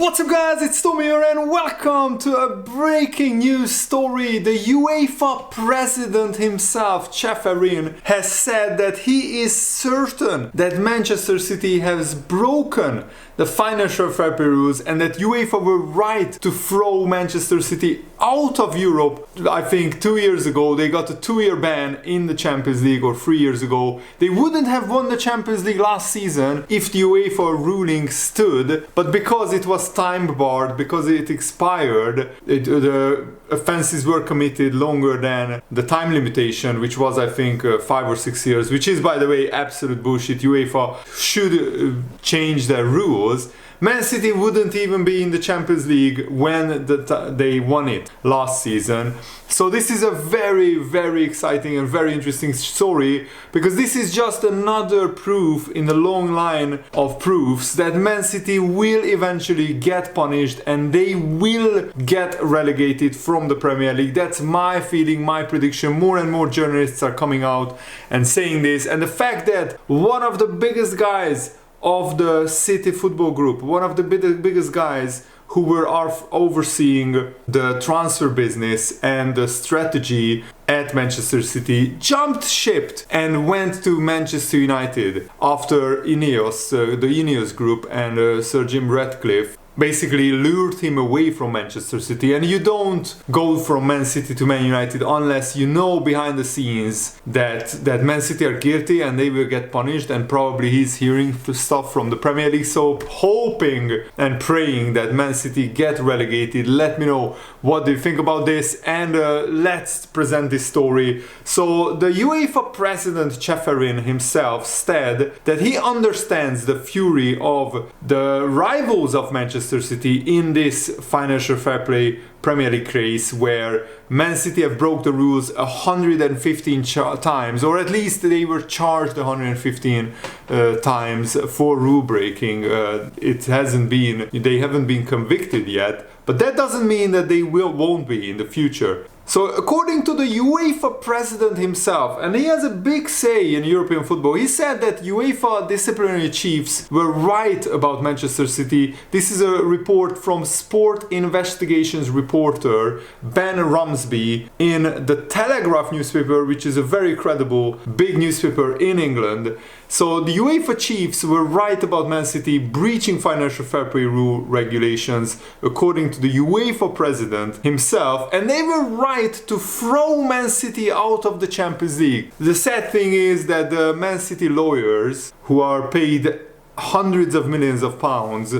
What's up guys, it's Tommy here and welcome to a breaking news story. The UEFA president himself, Ceferin, has said that he is certain that Manchester City has broken the financial fair play rules and that UEFA were right to throw Manchester City out of Europe. I think 2 years ago they got a 2-year ban in the Champions League, or 3 years ago. They wouldn't have won the Champions League last season if the UEFA ruling stood, but because it was time barred, because it expired, the offences were committed longer than the time limitation, which was I think 5 or 6 years, which is by the way absolute bullshit. UEFA should change their rules. Man City wouldn't even be in the Champions League when they won it last season. So this is a very exciting and very interesting story, because this is just another proof in the long line of proofs that Man City will eventually get punished and they will get relegated from the Premier League. That's my feeling, my prediction. More and more journalists are coming out and saying this, and the fact that one of the biggest guys of the City football group, one of the biggest guys who were overseeing the transfer business and the strategy at Manchester City, jumped ship and went to Manchester United after Ineos, the Ineos group, and Sir Jim Ratcliffe basically lured him away from Manchester City. And you don't go from Man City to Man United unless you know behind the scenes that Man City are guilty and they will get punished, and probably he's hearing stuff from the Premier League. So hoping and praying that Man City get relegated. Let me know what do you think about this, and let's present this story. So the UEFA president Ceferin himself said that he understands the fury of the rivals of Manchester City in this financial fair play Premier League race, where Man City have broke the rules 115 times, or at least they were charged 115 times for rule breaking. They haven't been convicted yet, but that doesn't mean that they won't be in the future. So according to the UEFA president himself, and he has a big say in European football, he said that UEFA disciplinary chiefs were right about Manchester City. This is a report from Sport Investigations reporter Ben Rumsby in the Telegraph newspaper, which is a very credible big newspaper in England. So the UEFA chiefs were right about Man City breaching financial fair play rule regulations, according to the UEFA president himself, and they were right to throw Man City out of the Champions League. The sad thing is that the Man City lawyers, who are paid hundreds of millions of pounds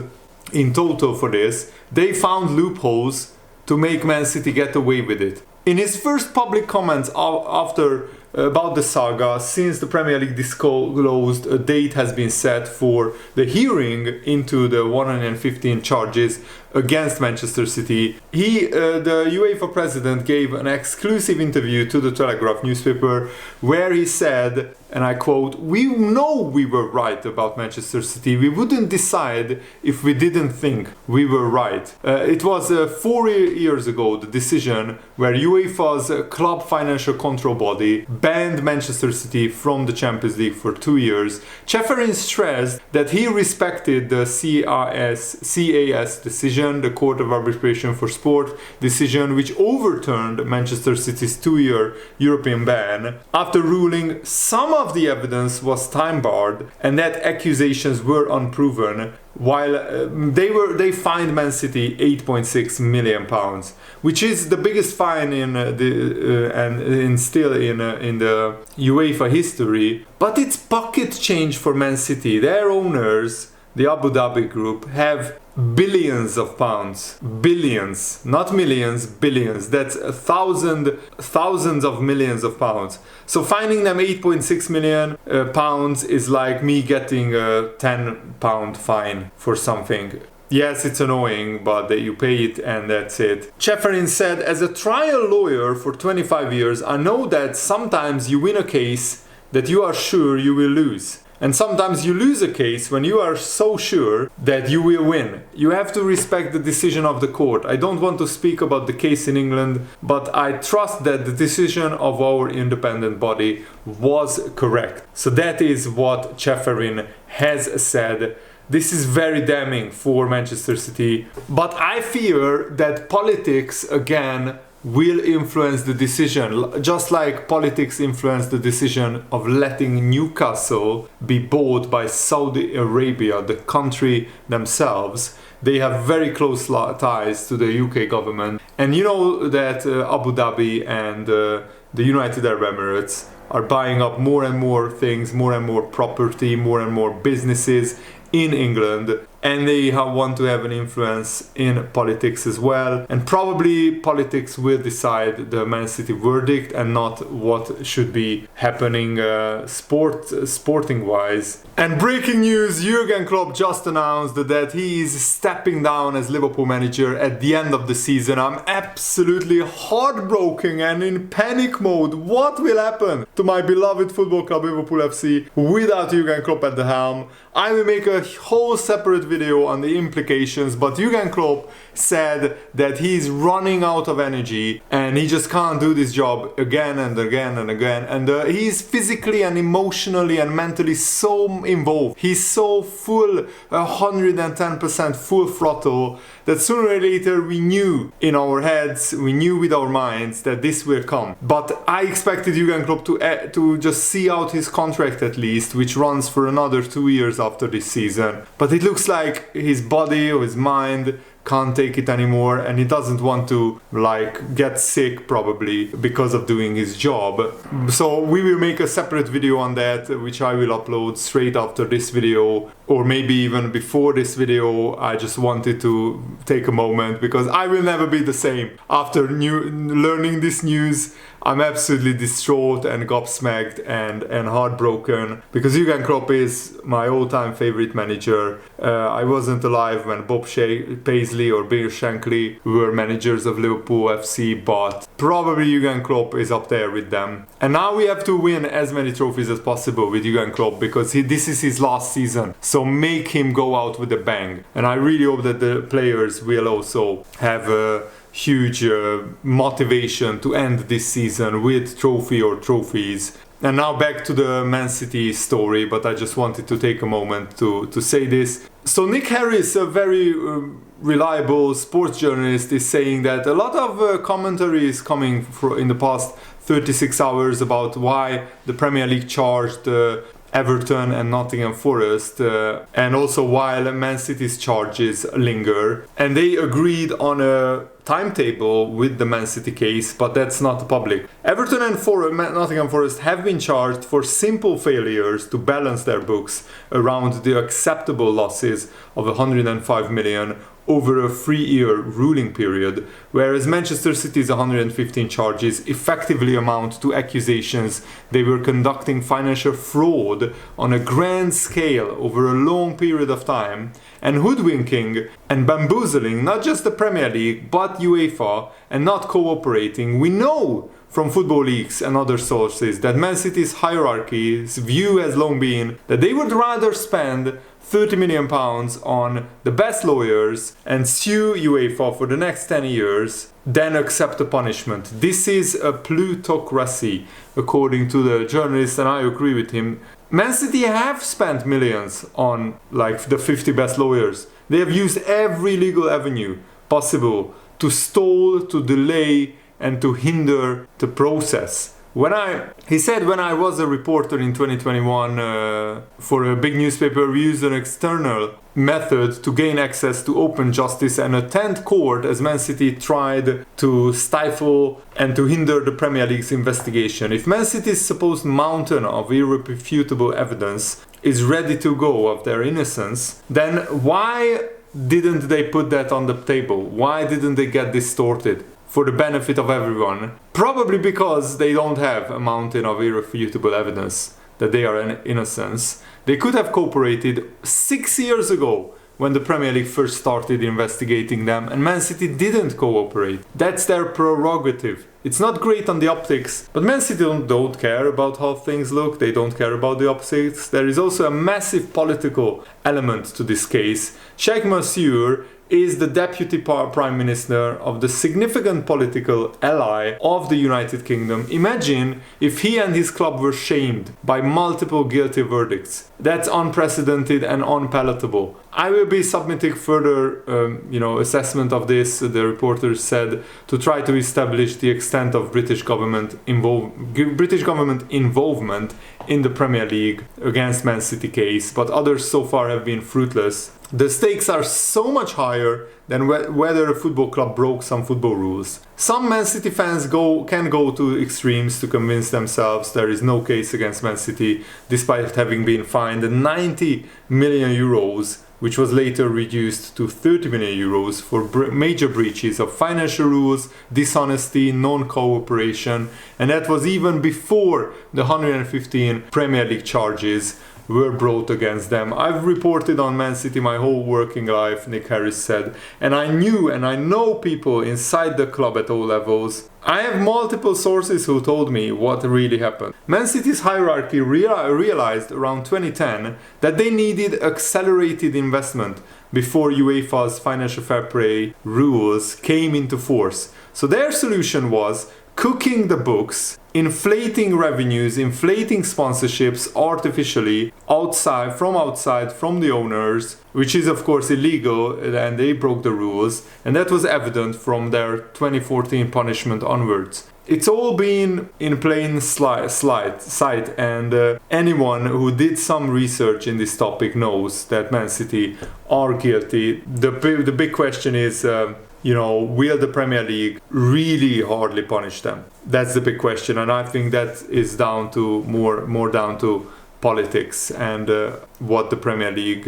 in total for this, they found loopholes to make Man City get away with it. In his first public comments about the saga, since the Premier League disclosed a date has been set for the hearing into the 115 charges against Manchester City, the UEFA president gave an exclusive interview to the Telegraph newspaper where he said, and I quote, "We know we were right about Manchester City. We wouldn't decide if we didn't think we were right." It was 4 years ago, the decision where UEFA's club financial control body banned Manchester City from the Champions League for 2 years. Ceferin stressed that he respected the CAS decision, the Court of Arbitration for Sport decision, which overturned Manchester City's 2-year European ban after ruling some of the evidence was time barred and that accusations were unproven, while they fined Man City £8.6 million, which is the biggest fine in the UEFA history. But it's pocket change for Man City. Their owners, the Abu Dhabi group, have billions of pounds. Billions, not millions, billions. That's thousands of millions of pounds. So finding them £8.6 million pounds is like me getting a £10 fine for something. Yes, it's annoying, but you pay it and that's it. Ceferin said, "As a trial lawyer for 25 years, I know that sometimes you win a case that you are sure you will lose. And sometimes you lose a case when you are so sure that you will win. You have to respect the decision of the court. I don't want to speak about the case in England, but I trust that the decision of our independent body was correct." So that is what Ceferin has said. This is very damning for Manchester City. But I fear that politics again will influence the decision, just like politics influenced the decision of letting Newcastle be bought by Saudi Arabia, the country themselves. They have very close ties to the UK government. And you know that Abu Dhabi and the United Arab Emirates are buying up more and more things, more and more property, more and more businesses in England, and they want to have an influence in politics as well. And probably politics will decide the Man City verdict and not what should be happening sporting wise. And breaking news, Jurgen Klopp just announced that he is stepping down as Liverpool manager at the end of the season. I'm absolutely heartbroken and in panic mode. What will happen to my beloved football club Liverpool FC without Jurgen Klopp at the helm? I will make a whole separate video on the implications, but Jurgen Klopp said that he's running out of energy and he just can't do this job again and again and again, and he's physically and emotionally and mentally so involved. He's so full, 110% full throttle, that sooner or later we knew in our heads, we knew with our minds that this will come. But I expected Jurgen Klopp to just see out his contract at least, which runs for another 2 years after this season. But it looks like his body or his mind can't take it anymore, and he doesn't want to get sick probably because of doing his job. So we will make a separate video on that, which I will upload straight after this video, or maybe even before this video. I just wanted to take a moment because I will never be the same after learning this news. I'm absolutely distraught and gobsmacked and heartbroken because Jurgen Klopp is my all-time favorite manager. I wasn't alive when Bob Paisley or Bill Shankly were managers of Liverpool FC, but probably Jurgen Klopp is up there with them. And now we have to win as many trophies as possible with Jurgen Klopp because this is his last season. So make him go out with a bang. And I really hope that the players will also have a huge motivation to end this season with trophy or trophies. And now back to the Man City story, but I just wanted to take a moment to say this. So Nick Harris, a very reliable sports journalist, is saying that a lot of commentary is coming in the past 36 hours about why the Premier League charged Everton and Nottingham Forest, and also while Man City's charges linger. And they agreed on a timetable with the Man City case, but that's not public. Everton and Nottingham Forest have been charged for simple failures to balance their books around the acceptable losses of 105 million over a 3-year ruling period, whereas Manchester City's 115 charges effectively amount to accusations they were conducting financial fraud on a grand scale over a long period of time, and hoodwinking and bamboozling not just the Premier League but UEFA and not cooperating. We know from football leaks and other sources that Man City's hierarchy's view has long been that they would rather spend £30 million on the best lawyers and sue UEFA for the next 10 years than accept the punishment. This is a plutocracy, according to the journalist, and I agree with him. Man City have spent millions on the 50 best lawyers. They have used every legal avenue possible to stall, to delay, and to hinder the process. He said when I was a reporter in 2021 for a big newspaper, we used an external method to gain access to open justice and attend court as Man City tried to stifle and to hinder the Premier League's investigation. If Man City's supposed mountain of irrefutable evidence is ready to go of their innocence, then why didn't they put that on the table? Why didn't they get this sorted for the benefit of everyone? Probably because they don't have a mountain of irrefutable evidence that they are innocent. They could have cooperated 6 years ago when the Premier League first started investigating them, and Man City didn't cooperate. That's their prerogative. It's not great on the optics, but Man City don't care about how things look. They don't care about the optics. There is also a massive political element to this case. Sheikh Mansour is the deputy prime minister of the significant political ally of the United Kingdom. Imagine if he and his club were shamed by multiple guilty verdicts. That's unprecedented and unpalatable. I will be submitting further, assessment of this, the reporters said, to try to establish the extent of British government involvement in the Premier League against Man City case, but others so far have been fruitless. The stakes are so much higher than whether a football club broke some football rules. Some Man City fans can go to extremes to convince themselves there is no case against Man City, despite having been fined 90 million euros, which was later reduced to 30 million euros for major breaches of financial rules, dishonesty, non-cooperation, and that was even before the 115 Premier League charges were brought against them. I've reported on Man City my whole working life, Nick Harris said, and I knew and I know people inside the club at all levels. I have multiple sources who told me what really happened. Man City's hierarchy realized around 2010 that they needed accelerated investment before UEFA's financial fair play rules came into force. So their solution was cooking the books, inflating revenues, inflating sponsorships artificially outside from the owners, which is of course illegal, and they broke the rules, and that was evident from their 2014 punishment onwards. It's all been in plain sight, and anyone who did some research in this topic knows that Man City are guilty. The big question is, will the Premier League really hardly punish them? That's the big question, and I think that is down to more down to politics, and what the Premier League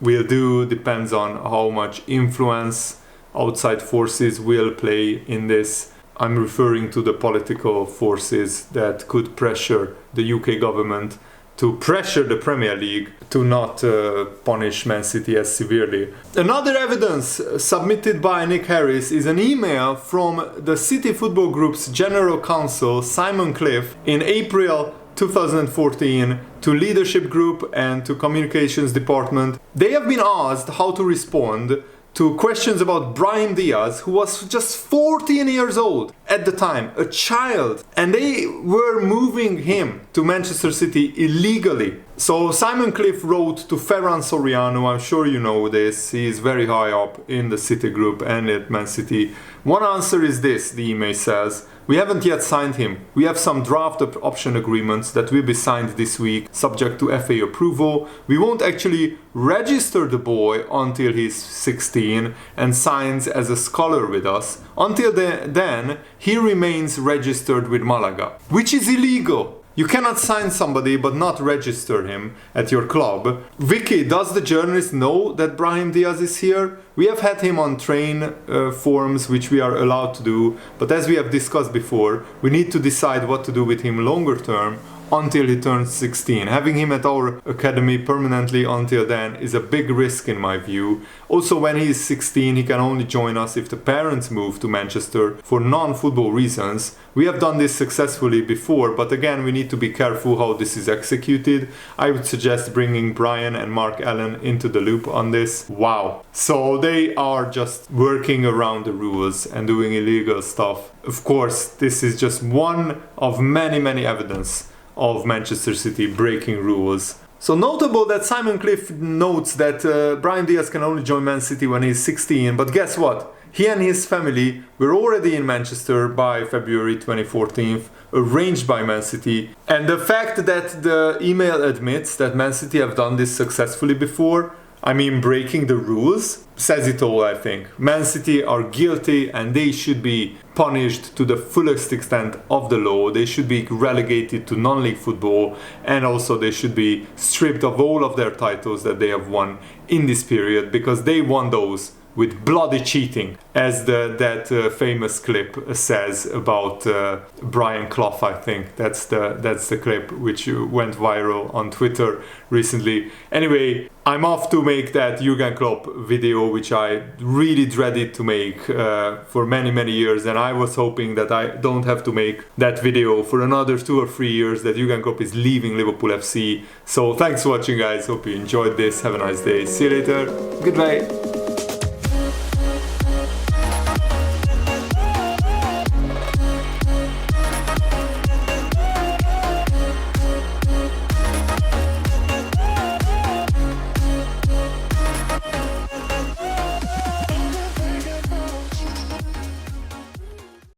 will do depends on how much influence outside forces will play in this. I'm referring to the political forces that could pressure the UK government to pressure the Premier League to not punish Man City as severely. Another evidence submitted by Nick Harris is an email from the City Football Group's General Counsel Simon Cliff in April 2014 to Leadership Group and to Communications Department. They have been asked how to respond to questions about Brahim Diaz, who was just 14 years old at the time, a child, and they were moving him to Manchester City illegally. So Simon Cliff wrote to Ferran Soriano, I'm sure you know this, he is very high up in the City Group and at Man City. One answer is this, the email says: we haven't yet signed him. We have some draft option agreements that will be signed this week, subject to FA approval. We won't actually register the boy until he's 16 and signs as a scholar with us. Until then, he remains registered with Malaga, which is illegal. You cannot sign somebody but not register him at your club. Vicky, does the journalist know that Brahim Diaz is here? We have had him on train forms, which we are allowed to do, but as we have discussed before, we need to decide what to do with him longer term until he turns 16. Having him at our academy permanently until then is a big risk in my view. Also, when he is 16, he can only join us if the parents move to Manchester for non-football reasons. We have done this successfully before, but again, we need to be careful how this is executed. I would suggest bringing Brian and Mark Allen into the loop on this. Wow. So they are just working around the rules and doing illegal stuff. Of course, this is just one of many evidence of Manchester City breaking rules. So notable that Simon Cliff notes that Brahim Diaz can only join Man City when he's 16, but guess what? He and his family were already in Manchester by February 2014, arranged by Man City. And the fact that the email admits that Man City have done this successfully before, I mean breaking the rules, says it all, I think. Man City are guilty and they should be punished to the fullest extent of the law. They should be relegated to non-league football, and also they should be stripped of all of their titles that they have won in this period, because they won those with bloody cheating, as that famous clip says about Brian Clough. I think that's the clip which went viral on Twitter recently. Anyway, I'm off to make that Jurgen Klopp video, which I really dreaded to make for many years, and I was hoping that I don't have to make that video for another 2 or 3 years, that Jurgen Klopp is leaving Liverpool FC. So thanks for watching, guys. Hope you enjoyed this. Have a nice day. See you later. Goodbye.